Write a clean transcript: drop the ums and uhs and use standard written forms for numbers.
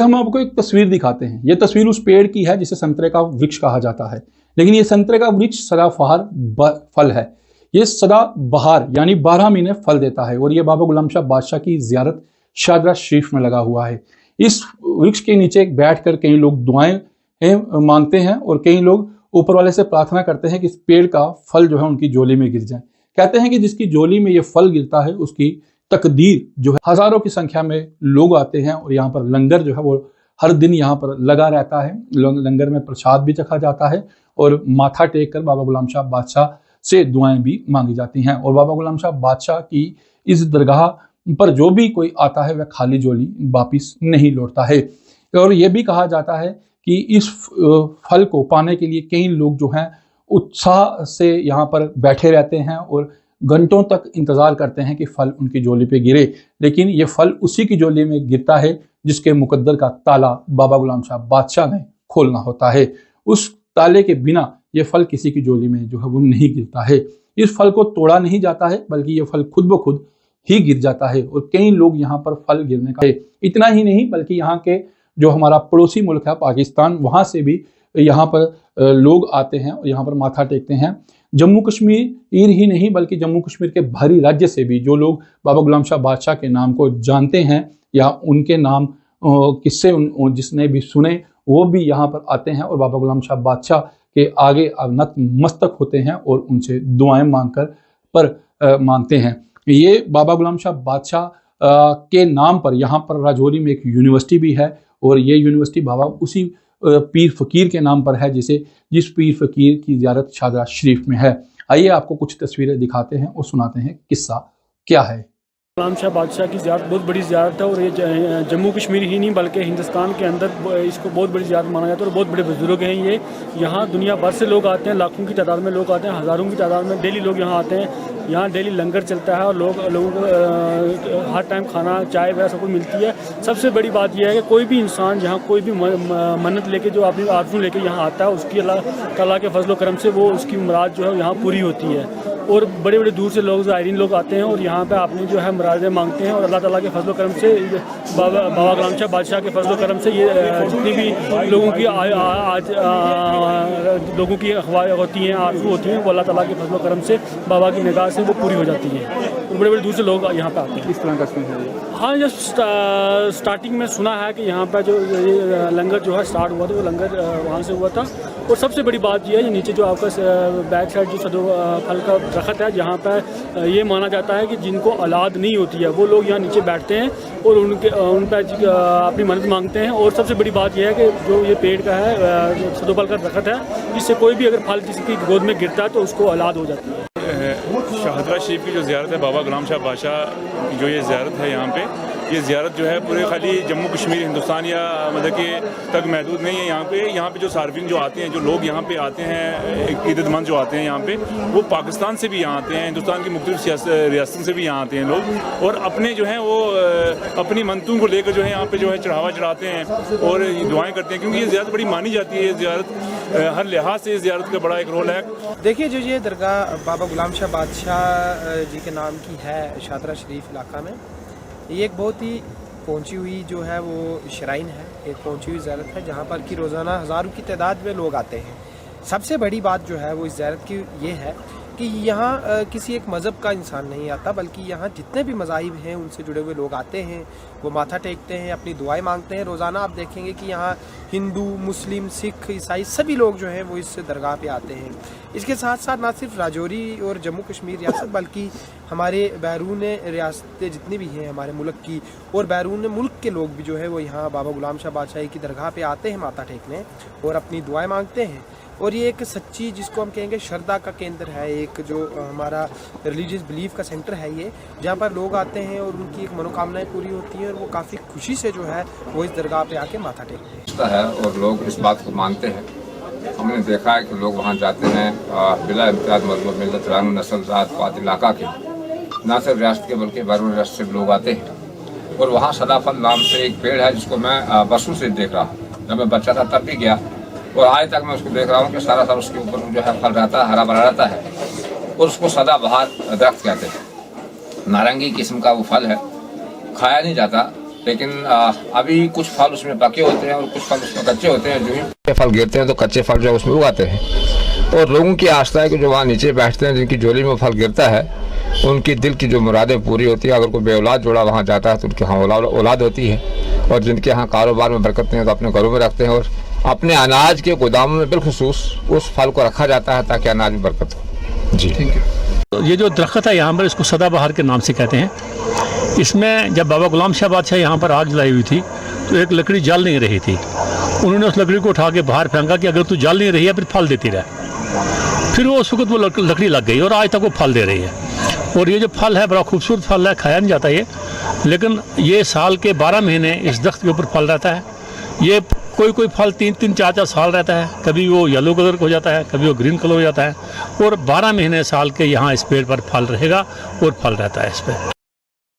हम आपको एक तस्वीर दिखाते हैं। ये तस्वीर उस पेड़ की है जिसे संतरे का वृक्ष कहा जाता है, लेकिन ये संतरे का वृक्ष सदाबहार फल है। ये सदाबहार यानी 12 महीने फल देता है और ये बाबा गुलाम शाह बादशाह की ज़ियारत शादरा शरीफ में लगा हुआ है। इस वृक्ष के नीचे बैठकर कई लोग दुआएं मांगते हैं और कई लोग ऊपर वाले से प्रार्थना करते हैं कि इस पेड़ का फल जो है उनकी झोली में गिर जाए। कहते हैं कि जिसकी झोली में ये फल गिरता है उसकी तकदीर जो है, हजारों की संख्या में लोग आते हैं और यहाँ पर लंगर जो है वो हर दिन यहाँ पर लगा रहता है। लंगर में प्रसाद भी चखा जाता है और माथा टेक कर बाबा गुलाम शाह बादशाह से दुआएं भी मांगी जाती हैं। और बाबा गुलाम शाह बादशाह की इस दरगाह पर जो भी कोई आता है वह खाली झोली वापिस नहीं लौटता है। और यह भी कहा जाता है कि इस फल को पाने के लिए कई लोग जो हैं उत्साह से यहाँ पर बैठे रहते हैं और घंटों तक इंतज़ार करते हैं कि फल उनकी झोली पे गिरे, लेकिन ये फल उसी की झोली में गिरता है जिसके मुकद्दर का ताला बाबा गुलाम शाह बादशाह ने खोलना होता है। उस ताले के बिना ये फल किसी की झोली में जो है वो नहीं गिरता है। इस फल को तोड़ा नहीं जाता है बल्कि ये फल खुद ब खुद ही गिर जाता है और कई लोग यहाँ पर फल गिरने का इतना ही नहीं बल्कि यहाँ के जो हमारा पड़ोसी मुल्क है पाकिस्तान, वहाँ से भी यहाँ पर लोग आते हैं और यहाँ पर माथा टेकते हैं। जम्मू कश्मीर ही नहीं बल्कि जम्मू कश्मीर के बाहरी राज्य से भी जो लोग बाबा गुलाम शाह बादशाह के नाम को जानते हैं या उनके नाम किस्से जिसने भी सुने वो भी यहाँ पर आते हैं और बाबा गुलाम शाह बादशाह के आगे नतमस्तक होते हैं और उनसे दुआएं मांगते हैं। ये बाबा गुलाम शाह बादशाह के नाम पर यहाँ पर राजौरी में एक यूनिवर्सिटी भी है और ये यूनिवर्सिटी बाबा उसी पीर फ़कीर के नाम पर है जिस पीर फ़कीर की ज़ियारत शादरा शरीफ में है। आइए आपको कुछ तस्वीरें दिखाते हैं और सुनाते हैं किस्सा क्या है। गुलाम शाह बादशाह की ज़ियारत बहुत बड़ी ज़ियारत है और ये जम्मू कश्मीर ही नहीं बल्कि हिंदुस्तान के अंदर इसको बहुत बड़ी ज़ियारत माना जाता है और बहुत बड़े बुजुर्ग हैं ये। यहाँ दुनिया भर से लोग आते हैं, लाखों की तादाद में लोग आते हैं, हज़ारों की तादाद में डेली लोग यहाँ आते हैं। यहाँ डेली लंगर चलता है और लोगों को हर टाइम खाना चाय वगैरह सब कुछ मिलती है। सबसे बड़ी बात यह है कि कोई भी इंसान यहाँ कोई भी मन्नत लेके जो अपनी आरज़ू लेके यहाँ आता है उसकी अल्लाह ताला के फजल करम से वो उसकी मुराद जो है यहाँ पूरी होती है। और बड़े बड़े दूर से लोग ज़ायरीन लोग आते हैं और यहाँ पे अपनी जो है मुरादें मांगते हैं और अल्लाह ताला के फजल करम से बाबा गुलाम शाह बादशाह के फजल करम से ये जितनी भी लोगों की लोगों की ख्वाहिश होती हैं, आरज़ू होती हैं, वो अल्लाह ताला के फजल करम से बाबा की निगाह से वो पूरी हो जाती है। और बड़े बड़े दूर से लोग यहाँ पे आते हैं। किस तरह का सीन है? हाँ, जब स्टार्टिंग में सुना है कि यहाँ पर जो ये लंगर जो है स्टार्ट हुआ था वो लंगर वहाँ से हुआ था। और सबसे बड़ी बात यह है, नीचे जो आपका बैक साइड जो सदो फल का दरख्त है जहाँ पर ये माना जाता है कि जिनको औलाद नहीं होती है वो लोग यहाँ नीचे बैठते हैं और उन पर अपनी मदद मांगते हैं। और सबसे बड़ी बात यह है कि जो ये पेड़ का है सदो फल का दरख्त है, इससे कोई भी अगर फल किसी की गोद में गिरता है तो उसको औलाद हो जाती है। शाहदरा शरीफ की जो ज़ियारत है बाबा गुलाम शाह बादशाह की जो ये ज़ियारत है यहाँ पे, ये ज़ियारत जो है पूरे खाली जम्मू कश्मीर हिंदुस्तान या मतलब कि तक महदूद नहीं है। यहाँ पे जो सार्फिन जो आते हैं, जो लोग यहाँ पे आते हैं, इक़्तिदारमंद जो आते हैं यहाँ पे, वो पाकिस्तान से भी यहाँ आते हैं, हिंदुस्तान की मुख्तलिफ रियासतों से भी यहाँ आते हैं लोग और अपने जो हैं वो अपनी मनतों को लेकर जो है यहाँ पे जो है चढ़ावा चढ़ाते हैं और दुआएँ करते हैं क्योंकि ये ज़ियारत बड़ी मानी जाती है। ये ज़ियारत हर लिहाज से इस ज़ियारत का बड़ा एक रोल है। देखिए, जो ये दरगाह बाबा गुलाम शाह बादशाह जी के नाम की है शादरा शरीफ इलाका में, ये एक बहुत ही पहुंची हुई जो है वो शराइन है, एक पहुंची हुई ज़ियारत है जहाँ पर कि रोज़ाना हज़ारों की तादाद में लोग आते हैं। सबसे बड़ी बात जो है वो इस ज़ियारत की ये है कि यहाँ किसी एक मज़हब का इंसान नहीं आता बल्कि यहाँ जितने भी मज़ाहिब हैं उनसे जुड़े हुए लोग आते हैं, वो माथा टेकते हैं, अपनी दुआएं मांगते हैं। रोज़ाना आप देखेंगे कि यहाँ हिंदू, मुस्लिम, सिख, ईसाई सभी लोग जो हैं वो इस दरगाह पे आते हैं। इसके साथ साथ ना सिर्फ राजौरी और जम्मू कश्मीर रियासत बल्कि हमारे बैरून रियासतें जितनी भी हैं हमारे मुल्क की और बैरून मुल्क के लोग भी जो है वो यहाँ बाबा गुलाम शाह बादशाह की दरगाह पे आते हैं माथा टेकने और अपनी दुआएं मांगते हैं। और ये एक सच्ची जिसको हम कहेंगे श्रद्धा का केंद्र है, एक जो हमारा रिलीजियस बिलीफ का सेंटर है ये, जहाँ पर लोग आते हैं और उनकी एक मनोकामनाएं पूरी होती हैं और वो काफ़ी खुशी से जो है वो इस दरगाह पे आके माथा टेकते हैं और लोग इस बात को मानते हैं। हमने देखा है कि लोग वहाँ जाते हैं बिला इम्तियाज मजहब मिल्लत रानू नस्ल ज़ात पात इलाका के, ना सिर्फ रियासत के बल्कि बैरून रियासत से लोग आते हैं। और वहाँ सदाफल नाम से एक पेड़ है जिसको मैं बरसों से देख रहा हूँ। जब मैं बच्चा था तब भी गया और आज तक मैं उसको देख रहा हूँ कि सारा साल उसके ऊपर जो है फल रहता है, हरा भरा रहता है और उसको सदाबहार दरख्त कहते हैं। नारंगी किस्म का वो फल है, खाया नहीं जाता लेकिन अभी कुछ फल उसमें पके होते हैं और कुछ फल उसमें कच्चे होते हैं। जो ही फल गिरते हैं तो कच्चे फल जो उसमें उगाते हैं, और लोगों की आस्था है कि जो वहाँ नीचे बैठते हैं, जिनकी झोली में फल गिरता है, उनकी दिल की जो मुरादें पूरी होती है। अगर कोई बेऔलाद जोड़ा वहाँ जाता है तो उनके यहाँ औलाद होती है, और जिनके यहाँ कारोबार में बरकत नहीं है तो अपने घरों में रखते हैं, और अपने अनाज के गोदामों में बिलखुसूस उस फल को रखा जाता है ताकि अनाज में बरकत हो। जी थैंक यू। ये जो दरख्त है यहाँ पर, इसको सदाबहार के नाम से कहते हैं। इसमें जब बाबा गुलाम शाह बादशाह यहाँ पर आग जलाई हुई थी तो एक लकड़ी जल नहीं रही थी। उन्होंने उस लकड़ी को उठा के बाहर फेंका कि अगर तू जल नहीं रही है फिर फल देती रहे। फिर वो उस वक्त वो लकड़ी लग गई और आज तक वो फल दे रही है। और ये जो फल है बड़ा खूबसूरत फल है, खाया नहीं जाता ये, लेकिन ये साल के 12 महीने इस दरख्त के ऊपर फल रहता है। ये कोई फल 3-3, 4-4 साल रहता है, कभी वो येलो कलर हो जाता है, कभी वो ग्रीन कलर हो जाता है, और 12 महीने साल के यहाँ इस पेड़ पर फल रहेगा और फल रहता है इस पर।